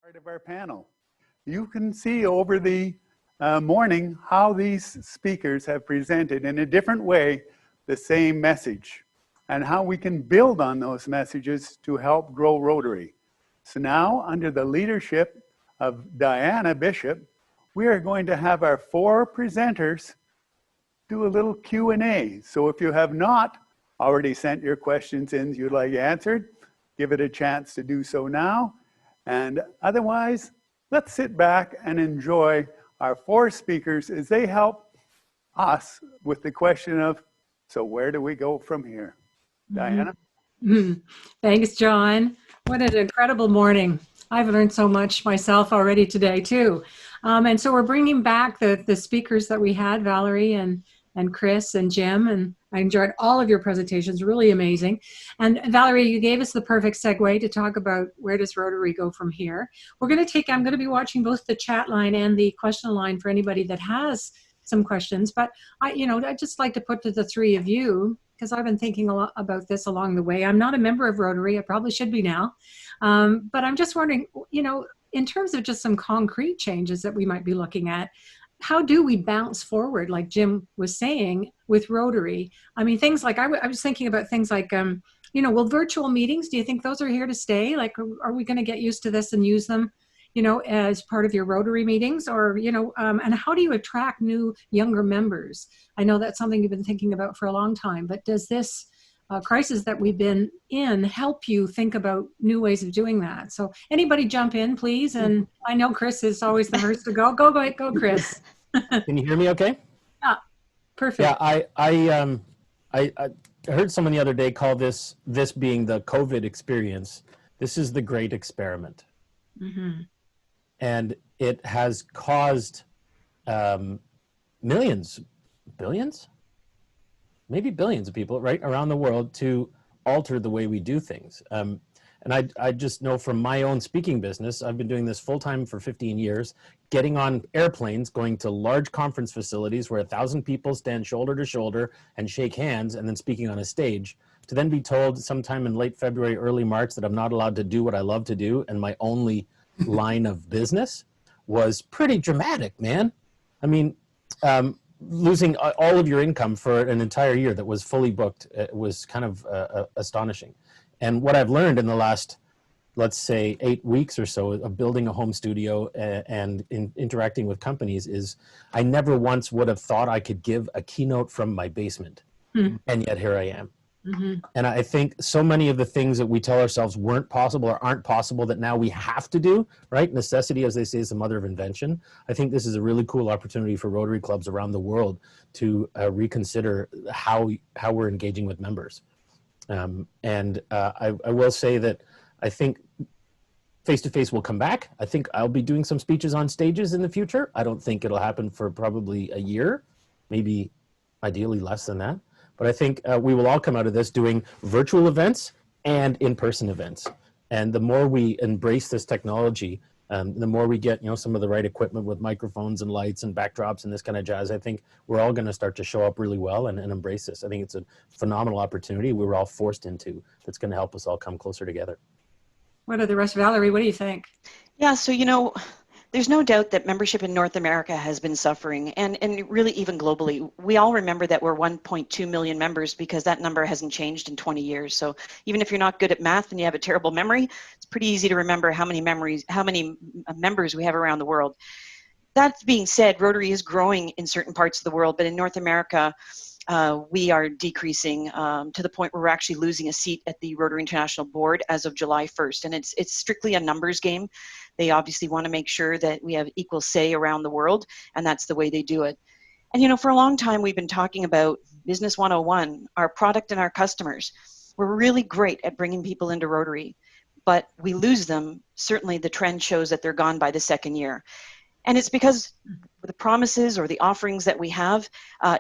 Part of our panel. You can see over the morning how these speakers have presented in a different way the same message and how we can build on those messages to help grow Rotary. So now, under the leadership of Diana Bishop, we are going to have our 4 presenters do a little Q&A. So if you have not already sent your questions in you'd like answered, give it a chance to do so now. And otherwise, let's sit back and enjoy our 4 speakers as they help us with the question of, so where do we go from here? Diana? Thanks, John. What an incredible morning. I've learned so much myself already today, too. And so we're bringing back the speakers that we had, Valarie and Chris and Jim, and I enjoyed all of your presentations, really amazing. And Valarie, you gave us the perfect segue to talk about where does Rotary go from here. I'm going to be watching both the chat line and the question line for anybody that has some questions, but I'd just like to put to the 3 of you, because I've been thinking a lot about this along the way. I'm not a member of Rotary, I probably should be now, but I'm just wondering, in terms of just some concrete changes that we might be looking at, how do we bounce forward, like Jim was saying, with Rotary? I mean, things like, I was thinking about things like, will virtual meetings, do you think those are here to stay? Like, are we going to get used to this and use them, as part of your Rotary meetings? Or, and how do you attract new, younger members? I know that's something you've been thinking about for a long time, but does this crisis that we've been in help you think about new ways of doing that? So anybody jump in, please. And I know Chris is always the first to go. Go, Chris. Can you hear me okay? Yeah, perfect. Yeah, I heard someone the other day call this being the COVID experience. This is the great experiment. Mm-hmm. And it has caused millions, billions? Maybe billions of people right around the world to alter the way we do things. And I just know from my own speaking business, I've been doing this full-time for 15 years, getting on airplanes, going to large conference facilities where 1,000 people stand shoulder to shoulder and shake hands, and then speaking on a stage, to then be told sometime in late February, early March that I'm not allowed to do what I love to do, and my only line of business was pretty dramatic, man. I mean, losing all of your income for an entire year that was fully booked was kind of astonishing. And what I've learned in the last, let's say, 8 weeks or so of building a home studio and interacting with companies is I never once would have thought I could give a keynote from my basement. And yet here I am. Mm-hmm. And I think so many of the things that we tell ourselves weren't possible or aren't possible that now we have to do, right? Necessity, as they say, is the mother of invention. I think this is a really cool opportunity for Rotary clubs around the world to reconsider how we're engaging with members. I will say that I think face-to-face will come back. I think I'll be doing some speeches on stages in the future. I don't think it'll happen for probably a year, maybe ideally less than that. But I think we will all come out of this doing virtual events and in-person events. And the more we embrace this technology, the more we get, some of the right equipment with microphones and lights and backdrops and this kind of jazz, I think we're all going to start to show up really well and embrace this. I think it's a phenomenal opportunity we were all forced into that's going to help us all come closer together. What are the rest, Valarie? What do you think? Yeah, so, there's no doubt that membership in North America has been suffering, and really even globally. We all remember that we're 1.2 million members because that number hasn't changed in 20 years. So even if you're not good at math and you have a terrible memory, it's pretty easy to remember how many members we have around the world. That being said, Rotary is growing in certain parts of the world, but in North America, we are decreasing to the point where we're actually losing a seat at the Rotary International Board as of July 1st. And it's strictly a numbers game. They obviously want to make sure that we have equal say around the world, and that's the way they do it. And for a long time, we've been talking about Business 101, our product and our customers. We're really great at bringing people into Rotary, but we lose them. Certainly the trend shows that they're gone by the second year. And it's because the promises or the offerings that we have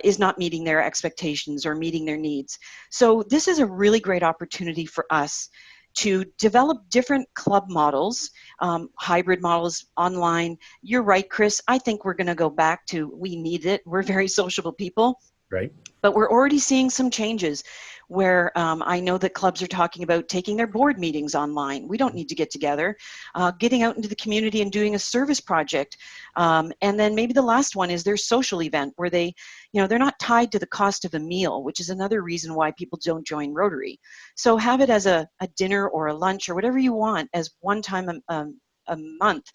is not meeting their expectations or meeting their needs. So this is a really great opportunity for us to develop different club models, hybrid models online. You're right, Chris. I think we're going to go back to we need it. We're very sociable people. Right. But we're already seeing some changes where I know that clubs are talking about taking their board meetings online. We don't need to get together, getting out into the community and doing a service project. And then maybe the last one is their social event where they, they're not tied to the cost of a meal, which is another reason why people don't join Rotary. So have it as a dinner or a lunch or whatever you want as one time a month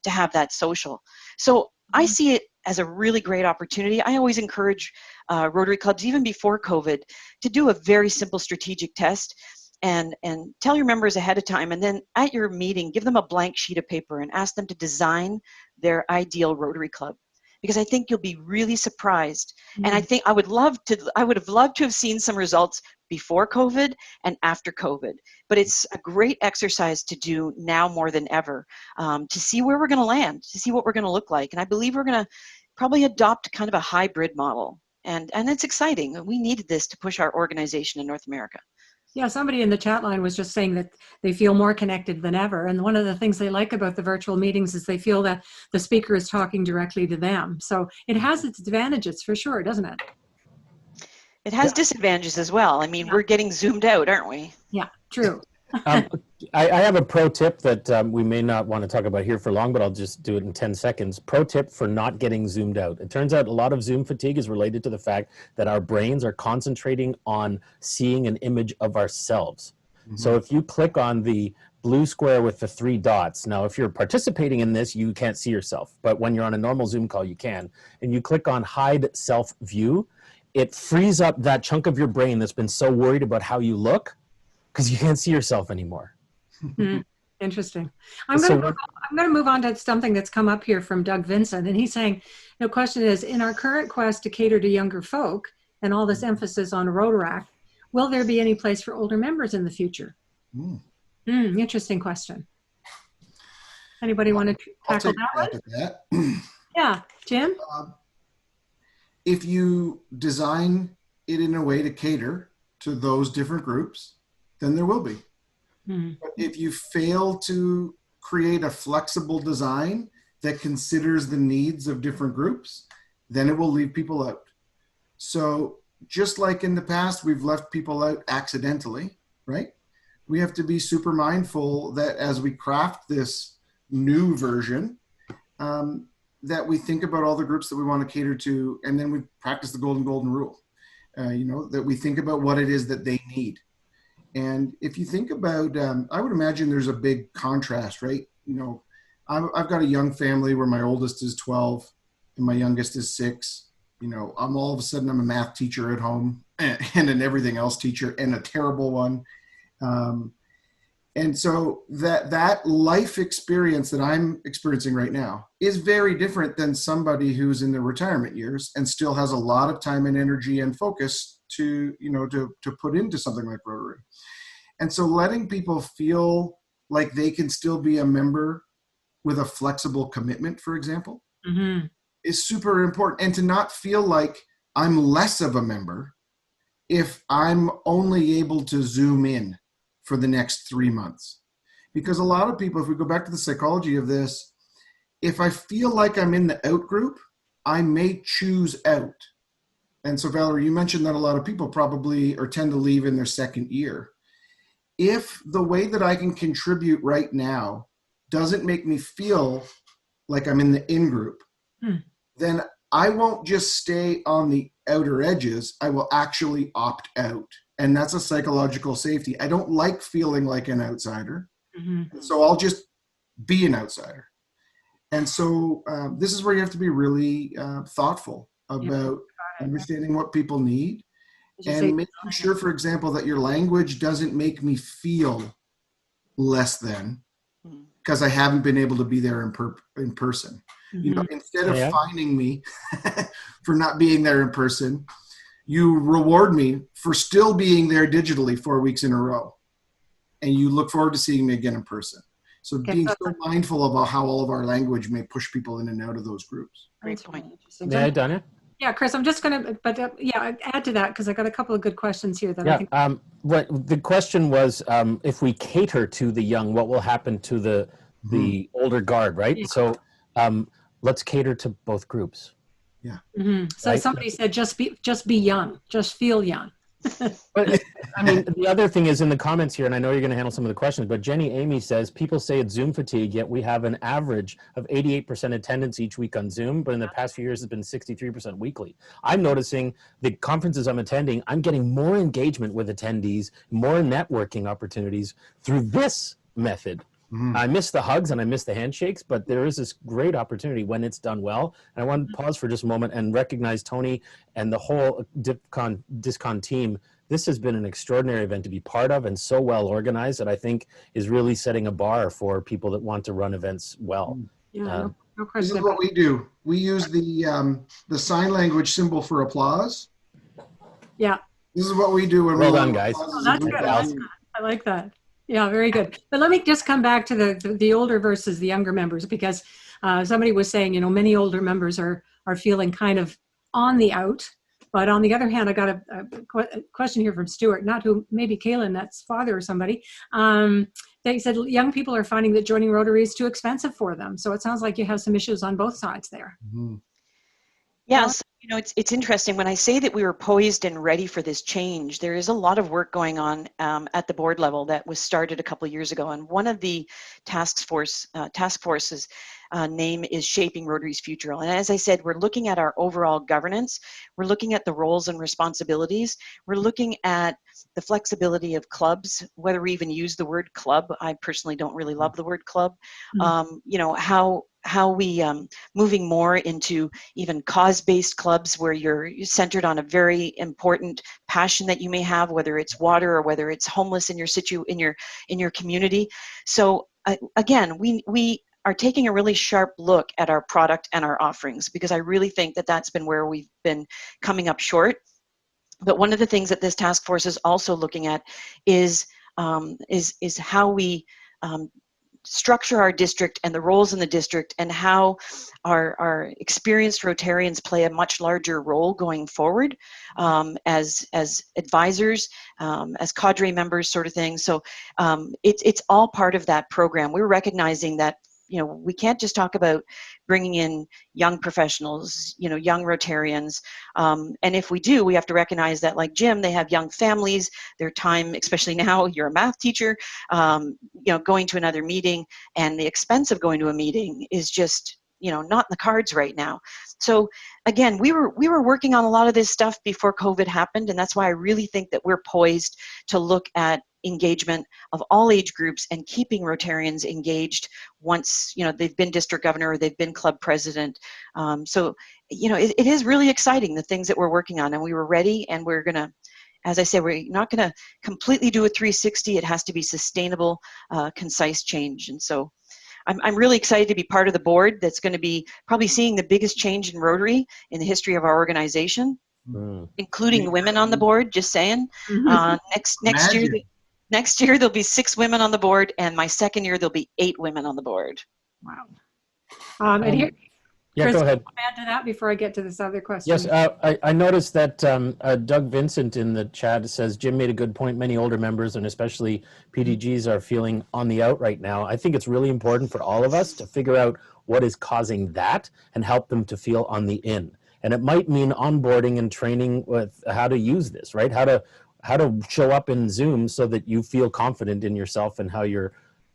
to have that social. So I see it as a really great opportunity. I always encourage Rotary clubs, even before COVID, to do a very simple strategic test and tell your members ahead of time. And then at your meeting, give them a blank sheet of paper and ask them to design their ideal Rotary club. Because I think you'll be really surprised. Mm-hmm. And I think I would have loved to have seen some results before COVID and after COVID. But it's a great exercise to do now more than ever, to see where we're going to land, to see what we're going to look like. And I believe we're going to probably adopt kind of a hybrid model. And it's exciting. We needed this to push our organization in North America. Yeah, somebody in the chat line was just saying that they feel more connected than ever. And one of the things they like about the virtual meetings is they feel that the speaker is talking directly to them. So it has its advantages for sure, doesn't it? It has disadvantages as well. I mean, we're getting zoomed out, aren't we? Yeah, true. I have a pro tip that we may not want to talk about here for long, but I'll just do it in 10 seconds. Pro tip for not getting zoomed out. It turns out a lot of Zoom fatigue is related to the fact that our brains are concentrating on seeing an image of ourselves. Mm-hmm. So if you click on the blue square with the 3 dots, now if you're participating in this, you can't see yourself, but when you're on a normal Zoom call, you can. And you click on hide self view, it frees up that chunk of your brain that's been so worried about how you look because you can't see yourself anymore. Interesting. I'm going to move on to something that's come up here from Doug Vincent, and he's saying, the question is, in our current quest to cater to younger folk and all this emphasis on Rotaract, will there be any place for older members in the future? Interesting question. Anybody want to tackle that one? Yeah, Jim? If you design it in a way to cater to those different groups, then there will be. But if you fail to create a flexible design that considers the needs of different groups, then it will leave people out. So just like in the past, we've left people out accidentally, right? We have to be super mindful that as we craft this new version, that we think about all the groups that we want to cater to, and then we practice the golden rule, that we think about what it is that they need. And if you think about, I would imagine there's a big contrast, right? I've got a young family where my oldest is 12 and my youngest is 6. I'm all of a sudden, I'm a math teacher at home and an everything else teacher and a terrible one. And so that life experience that I'm experiencing right now is very different than somebody who's in their retirement years and still has a lot of time and energy and focus to put into something like Rotary. And so letting people feel like they can still be a member with a flexible commitment, for example, is super important. And to not feel like I'm less of a member if I'm only able to Zoom in for the next 3 months. Because a lot of people, if we go back to the psychology of this, if I feel like I'm in the out group, I may choose out. And so Valarie, you mentioned that a lot of people probably or tend to leave in their second year. If the way that I can contribute right now doesn't make me feel like I'm in the in group, then I won't just stay on the outer edges. I will actually opt out. And that's a psychological safety. I don't like feeling like an outsider. So I'll just be an outsider. And so this is where you have to be really thoughtful about understanding what people need and making sure, for example, that your language doesn't make me feel less than because I haven't been able to be there in person. Instead of fining me for not being there in person, you reward me for still being there digitally 4 weeks in a row. And you look forward to seeing me again in person. So being so mindful about how all of our language may push people in and out of those groups. Great point. May I, Danya? Yeah, Chris, I'm just going to, add to that because I got a couple of good questions here that I think. What the question was, if we cater to the young, what will happen to the older guard, right? Yeah. So let's cater to both groups. So Right. somebody said, just be young, just feel young. But I mean, the other thing is in the comments here, and I know you're going to handle some of the questions, but Jenny Amy says, people say it's Zoom fatigue, yet we have an average of 88% attendance each week on Zoom, but in the past few years, it's been 63% weekly. I'm noticing the conferences I'm attending, I'm getting more engagement with attendees, more networking opportunities through this method. I miss the hugs and I miss the handshakes, but there is this great opportunity when it's done well. And I want to pause for just a moment and recognize Tony and the whole Discon team. This has been an extraordinary event to be part of and so well organized that I think is really setting a bar for people that want to run events well. Yeah, no This question. is what we do. We use the sign language symbol for applause. Yeah. This is what we do when Well we done, guys. Oh, that's good. I like that. Yeah, very good. But let me just come back to the older versus the younger members, because somebody was saying, many older members are feeling kind of on the out. But on the other hand, I got a question here from Stuart, not who, maybe Kaylin, that's father or somebody. They said young people are finding that joining Rotary is too expensive for them. So it sounds like you have some issues on both sides there. Yes, it's interesting. When I say that we were poised and ready for this change, there is a lot of work going on at the board level that was started a couple of years ago. And one of the task forces name is Shaping Rotary's Future. And as I said, we're looking at our overall governance. We're looking at the roles and responsibilities. We're looking at the flexibility of clubs, whether we even use the word club. I personally don't really love the word club. How we moving more into even cause-based clubs where you're centered on a very important passion that you may have, whether it's water or whether it's homeless in your community. So again, we are taking a really sharp look at our product and our offerings, because I really think that that's been where we've been coming up short. But one of the things that this task force is also looking at is how we structure our district and the roles in the district, and how our experienced Rotarians play a much larger role going forward as advisors, as cadre members, sort of thing. So it's all part of that program. We're recognizing that we can't just talk about bringing in young professionals, young Rotarians. And if we do, we have to recognize that, like Jim, they have young families, their time, especially now, you're a math teacher, going to another meeting, and the expense of going to a meeting is just, not in the cards right now. So again, we were working on a lot of this stuff before COVID happened. And that's why I really think that we're poised to look at engagement of all age groups and keeping Rotarians engaged once they've been district governor or they've been club president. So it is really exciting, the things that we're working on, and we were ready, and we're gonna, as I said, we're not gonna completely do a 360. It has to be sustainable, concise change. And so I'm really excited to be part of the board that's going to be probably seeing the biggest change in Rotary in the history of our organization, including women on the board. Just saying. Next year there'll be 6 women on the board, and my second year there'll be 8 women on the board. Wow. And here, Yeah, Chris, go ahead. add to that before I get to this other question. Yes, I noticed that Doug Vincent in the chat says, Jim made a good point. Many older members and especially PDGs are feeling on the out right now. I think it's really important for all of us to figure out what is causing that and help them to feel on the in. And it might mean onboarding and training with how to use this, right? How to show up in Zoom so that you feel confident in yourself and how you're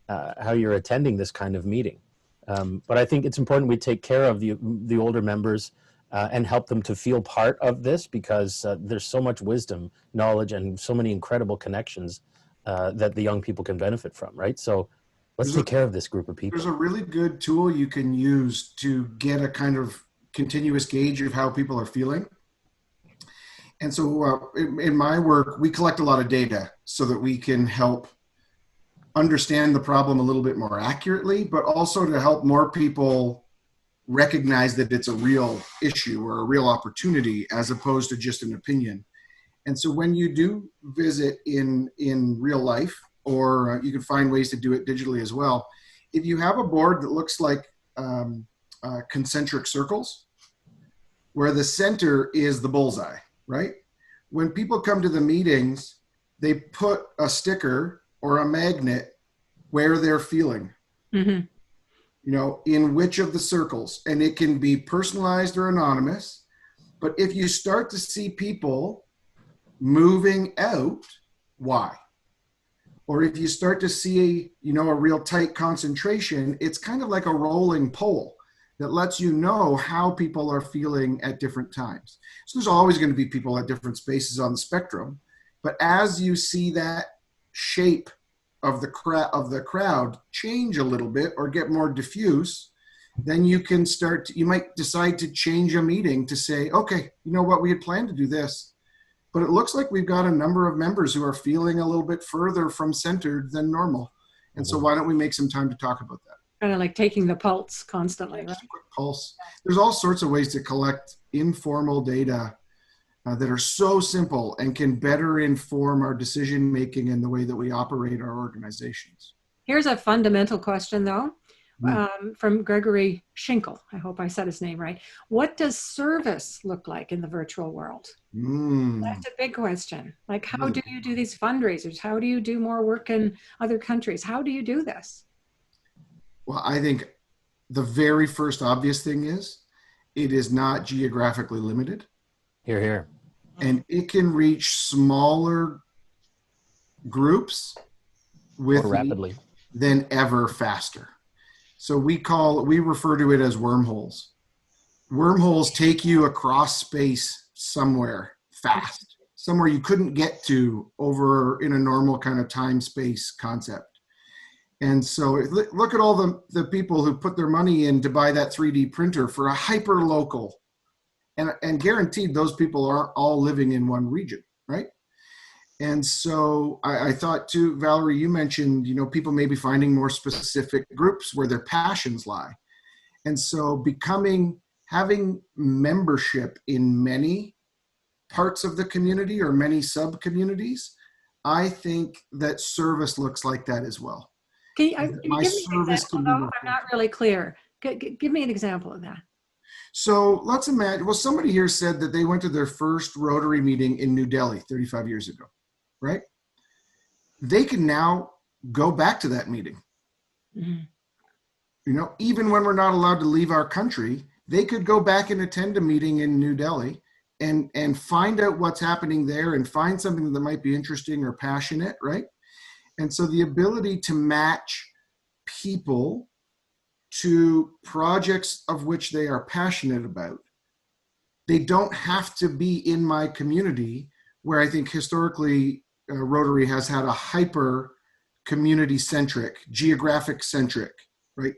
attending this kind of meeting. But I think it's important we take care of the older members and help them to feel part of this, because there's so much wisdom, knowledge, and so many incredible connections that the young people can benefit from, right? So let's take care of this group of people. There's a really good tool you can use to get a kind of continuous gauge of how people are feeling. And so in my work, we collect a lot of data so that we can help understand the problem a little bit more accurately, but also to help more people recognize that it's a real issue or a real opportunity as opposed to just an opinion. And so when you do visit in real life, or you can find ways to do it digitally as well, if you have a board that looks like concentric circles, where the center is the bullseye, right? When people come to the meetings, they put a sticker or a magnet where they're feeling. in which of the circles, and it can be personalized or anonymous. But if you start to see people moving out, why? Or if you start to see, a real tight concentration, it's kind of like a rolling poll that lets you know how people are feeling at different times. So there's always going to be people at different spaces on the spectrum. But as you see that shape of the crowd change a little bit or get more diffuse, then you might decide to change a meeting to say, okay, you know what, we had planned to do this, but it looks like we've got a number of members who are feeling a little bit further from centered than normal. And so why don't we make some time to talk about that? Kind of like taking the pulse constantly, right? Just a quick pulse. There's all sorts of ways to collect informal data that are so simple and can better inform our decision making and the way that we operate our organizations. Here's a fundamental question, though, from Gregory Schinkel. I hope I said his name right. What does service look like in the virtual world? That's a big question. Like, how do you do these fundraisers? How do you do more work in other countries? How do you do this? Well, I think the very first obvious thing is it is not geographically limited. Here, here. And it can reach smaller groups with more rapidly than ever faster. So we refer to it as wormholes. Wormholes take you across space somewhere fast, somewhere you couldn't get to over in a normal kind of time-space concept. And so look at all the people who put their money in to buy that 3D printer for a hyper-local. And guaranteed those people aren't all living in one region, right? And so I thought too, Valarie, you mentioned, people may be finding more specific groups where their passions lie. And so having membership in many parts of the community or many sub-communities, I think that service looks like that as well. Can you give me an example, though? I'm not really clear. Give me an example of that. So let's imagine, somebody here said that they went to their first Rotary meeting in New Delhi 35 years ago, right? They can now go back to that meeting. Mm-hmm. Even when we're not allowed to leave our country, they could go back and attend a meeting in New Delhi and find out what's happening there and find something that might be interesting or passionate, right? And so the ability to match people to projects of which they are passionate about. They don't have to be in my community, where I think historically Rotary has had a hyper community-centric, geographic-centric, right,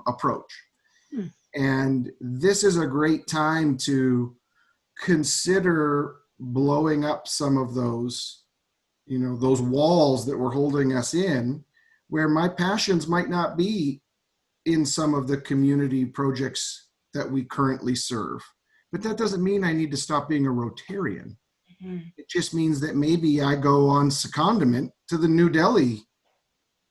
approach. And this is a great time to consider blowing up some of those, those walls that were holding us in, where my passions might not be in some of the community projects that we currently serve. But that doesn't mean I need to stop being a Rotarian. Mm-hmm. It just means that maybe I go on secondment to the New Delhi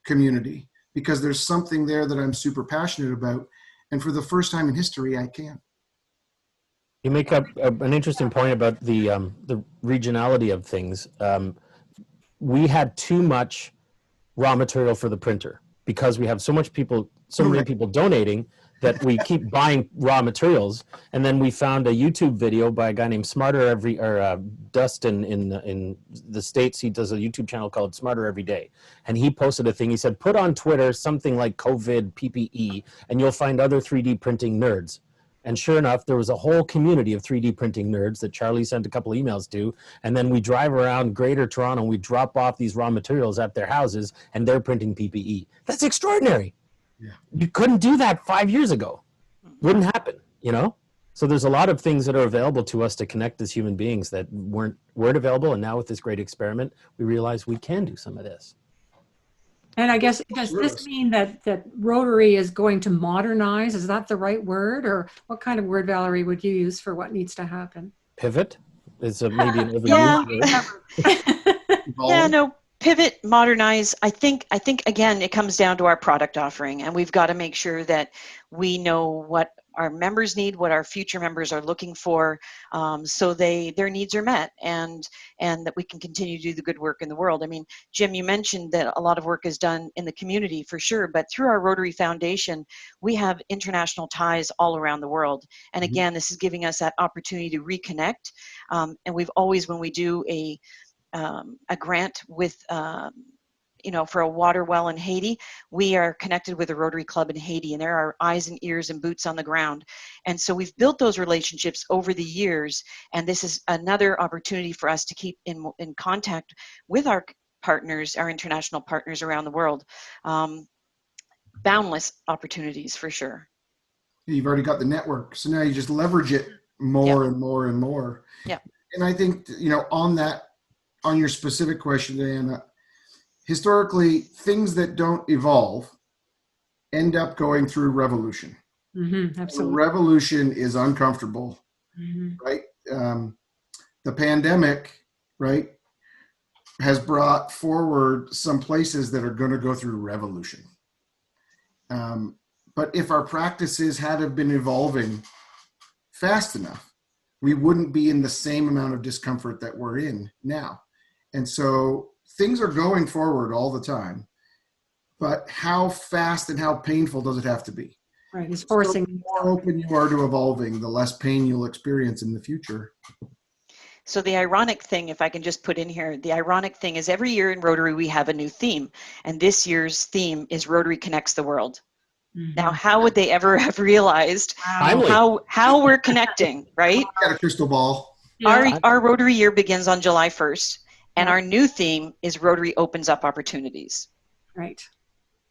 community because there's something there that I'm super passionate about. And for the first time in history, I can. You make up an interesting point about the regionality of things. We had too much raw material for the printer because we have so many people donating that we keep buying raw materials. And then we found a YouTube video by a guy named Dustin in the States. He does a YouTube channel called Smarter Every Day. And he posted a thing. He said, put on Twitter something like COVID PPE, and you'll find other 3D printing nerds. And sure enough, there was a whole community of 3D printing nerds that Charlie sent a couple emails to. And then we drive around Greater Toronto and we drop off these raw materials at their houses and they're printing PPE. That's extraordinary. Yeah. You couldn't do that 5 years ago. Wouldn't happen, So there's a lot of things that are available to us to connect as human beings that weren't available. And now with this great experiment, we realize we can do some of this. And I guess, does this mean that Rotary is going to modernize? Is that the right word? Or what kind of word, Valarie, would you use for what needs to happen? Pivot? It's maybe an overused word. Pivot, modernize. I think again, it comes down to our product offering, and we've got to make sure that we know what our members need, what our future members are looking for, so their needs are met, and that we can continue to do the good work in the world. I mean, Jim, you mentioned that a lot of work is done in the community for sure, but through our Rotary Foundation, we have international ties all around the world. And again, this is giving us that opportunity to reconnect. And we've always, when we do a grant with for a water well in Haiti, we are connected with a Rotary Club in Haiti, and there are eyes and ears and boots on the ground. And so we've built those relationships over the years, and this is another opportunity for us to keep in contact with our partners, our international partners around the world. Boundless opportunities for sure. You've already got the network, so now you just leverage it more and more and more. Yeah. And I think, on your specific question, Diana, historically, things that don't evolve end up going through revolution. Absolutely. Revolution is uncomfortable, right? The pandemic, right, has brought forward some places that are going to go through revolution. But if our practices had have been evolving fast enough, we wouldn't be in the same amount of discomfort that we're in now. And so things are going forward all the time, but how fast and how painful does it have to be? Right, it's forcing. So the more open you are to evolving, the less pain you'll experience in the future. So the ironic thing, if I can just put in here, the ironic thing is every year in Rotary we have a new theme, and this year's theme is Rotary Connects the World. Now, how would they ever have realized how we're connecting, right? Got a crystal ball. Our Rotary year begins on July 1st, and our new theme is Rotary Opens Up Opportunities. Right.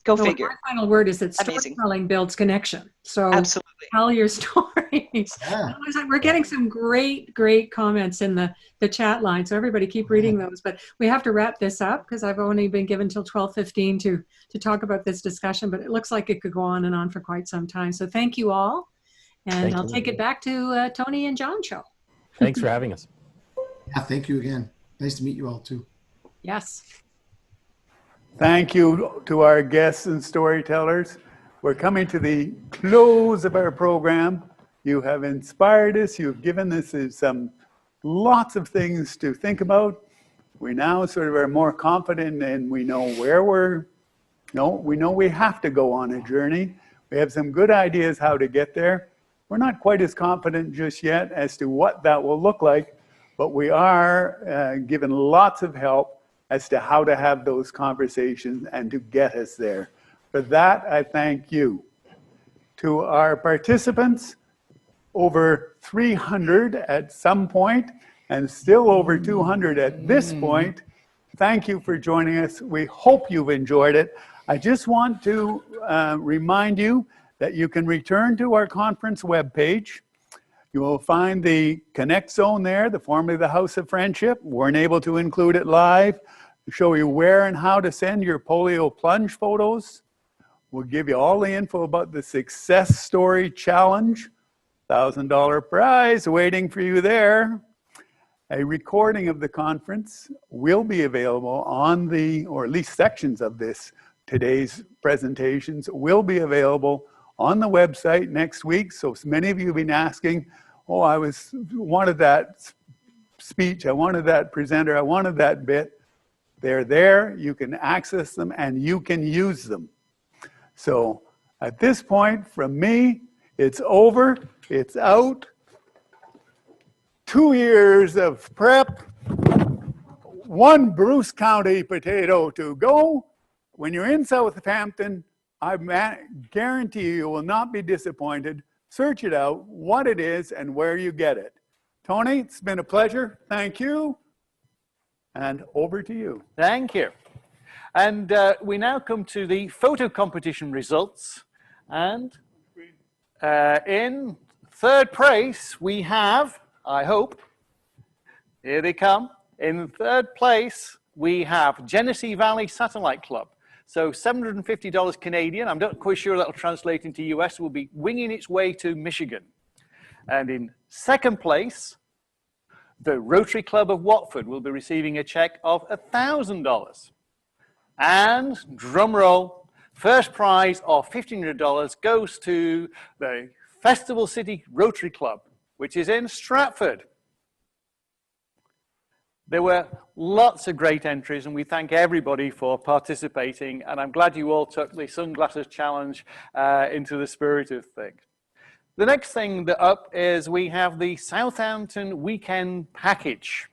Go figure. My final word is that Amazing. storytelling builds connection. So absolutely, tell your stories. Yeah. We're getting some great comments in the chat line, so everybody keep reading those. But we have to wrap this up because I've only been given till 12:15 to talk about this discussion. But it looks like it could go on and on for quite some time. So thank you all, and I'll take it back to Tony and John show. Thanks for having us. Yeah, thank you again. Nice to meet you all too. Yes. Thank you to our guests and storytellers. We're coming to the close of our program. You have inspired us. You've given us some lots of things to think about. We now sort of are more confident, and we know where we know we have to go on a journey. We have some good ideas how to get there. We're not quite as confident just yet as to what that will look like, but we are given lots of help as to how to have those conversations and to get us there. For that, I thank you. To our participants, over 300 at some point, and still over 200 at this point, thank you for joining us. We hope you've enjoyed it. I just want to remind you that you can return to our conference webpage. You will find the Connect Zone there, formerly the House of Friendship. We weren't able to include it live. Show you where and how to send your polio plunge photos. We'll give you all the info about the Success Story Challenge. $1,000 prize waiting for you there. A recording of the conference will be available on or at least sections of today's presentations will be available on the website next week. So many of you have been asking, oh, I wanted that speech, I wanted that presenter, I wanted that bit. They're there, you can access them, and you can use them. So at this point, from me, it's over, it's out. 2 years of prep, 1 Bruce County potato to go. When you're in Southampton, I guarantee you will not be disappointed. Search it out, what it is, and where you get it. Tony, it's been a pleasure. Thank you. And over to you. Thank you. And we now come to the photo competition results. And in third place, we have, I hope, here they come. In third place, we have Genesee Valley Satellite Club. So $750 Canadian. I'm not quite sure that'll translate into US. Will be winging its way to Michigan. And in second place, the Rotary Club of Watford will be receiving a check of $1,000. And, drum roll, first prize of $1,500 goes to the Festival City Rotary Club, which is in Stratford. There were lots of great entries, and we thank everybody for participating, and I'm glad you all took the sunglasses challenge into the spirit of things. The next thing up is we have the Southampton weekend package.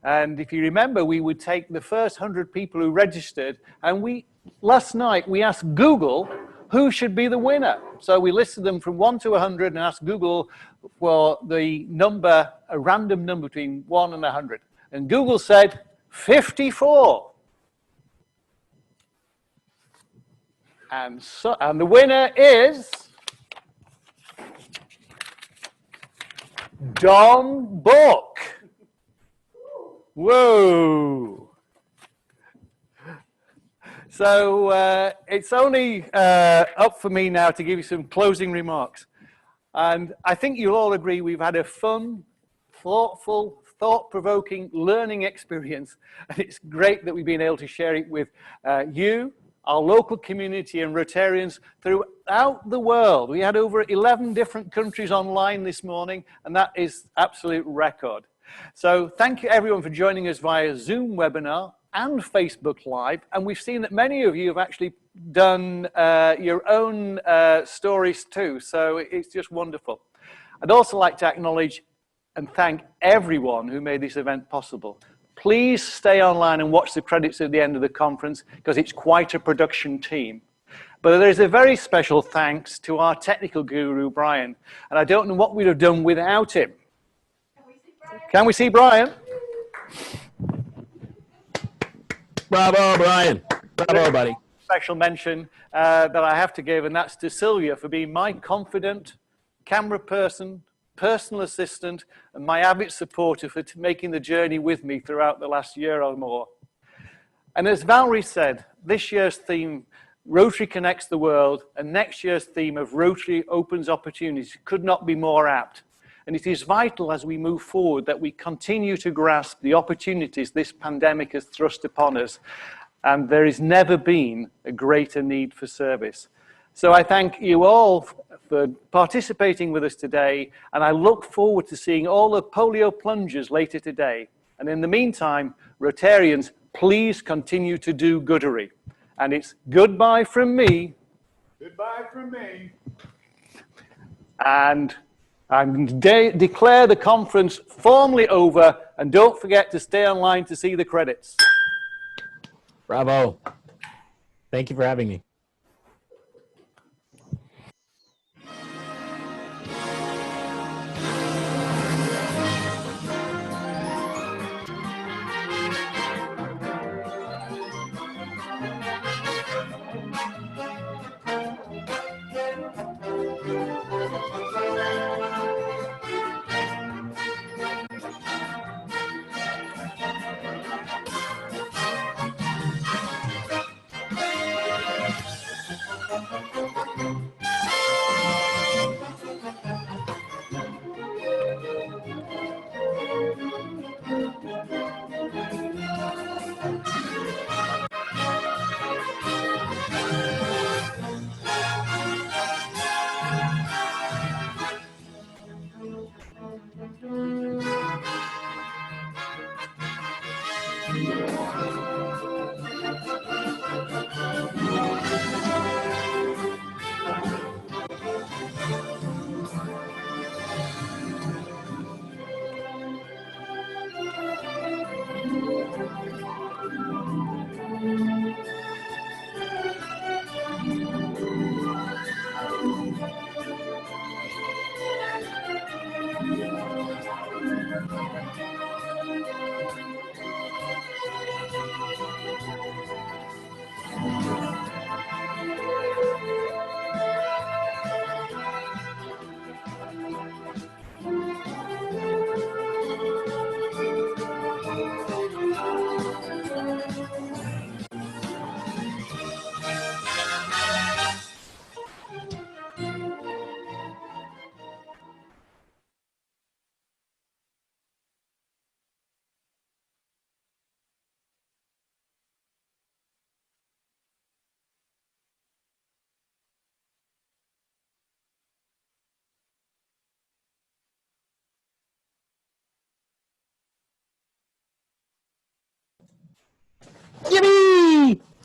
And if you remember, we would take the first 100 people who registered, and last night we asked Google who should be the winner. So we listed them from 1 to 100 and asked Google for the number, a random number between 1 and 100. And Google said 54. And the winner is Don Book. Whoa. So it's only up for me now to give you some closing remarks. And I think you'll all agree we've had a fun, thoughtful, thought-provoking learning experience. And it's great that we've been able to share it with you, our local community and Rotarians throughout the world. We had over 11 different countries online this morning, and that is absolute record. So thank you everyone for joining us via Zoom webinar and Facebook Live. And we've seen that many of you have actually done your own stories too. So it's just wonderful. I'd also like to acknowledge and thank everyone who made this event possible. Please stay online and watch the credits at the end of the conference because it's quite a production team. But there's a very special thanks to our technical guru, Brian. And I don't know what we'd have done without him. Can we see Brian? Bravo, Brian. Bravo, buddy. Special mention that I have to give, and that's to Sylvia for being my confidant, camera person, personal assistant, and my avid supporter for making the journey with me throughout the last year or more. And as Valarie said, this year's theme, Rotary Connects the World, and next year's theme of Rotary Opens Opportunities could not be more apt. And it is vital as we move forward that we continue to grasp the opportunities this pandemic has thrust upon us. And there has never been a greater need for service. So I thank you all for participating with us today. And I look forward to seeing all the polio plungers later today. And in the meantime, Rotarians, please continue to do goodery. And it's goodbye from me. Goodbye from me. And I declare the conference formally over, and don't forget to stay online to see the credits. Bravo. Thank you for having me.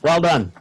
Well done.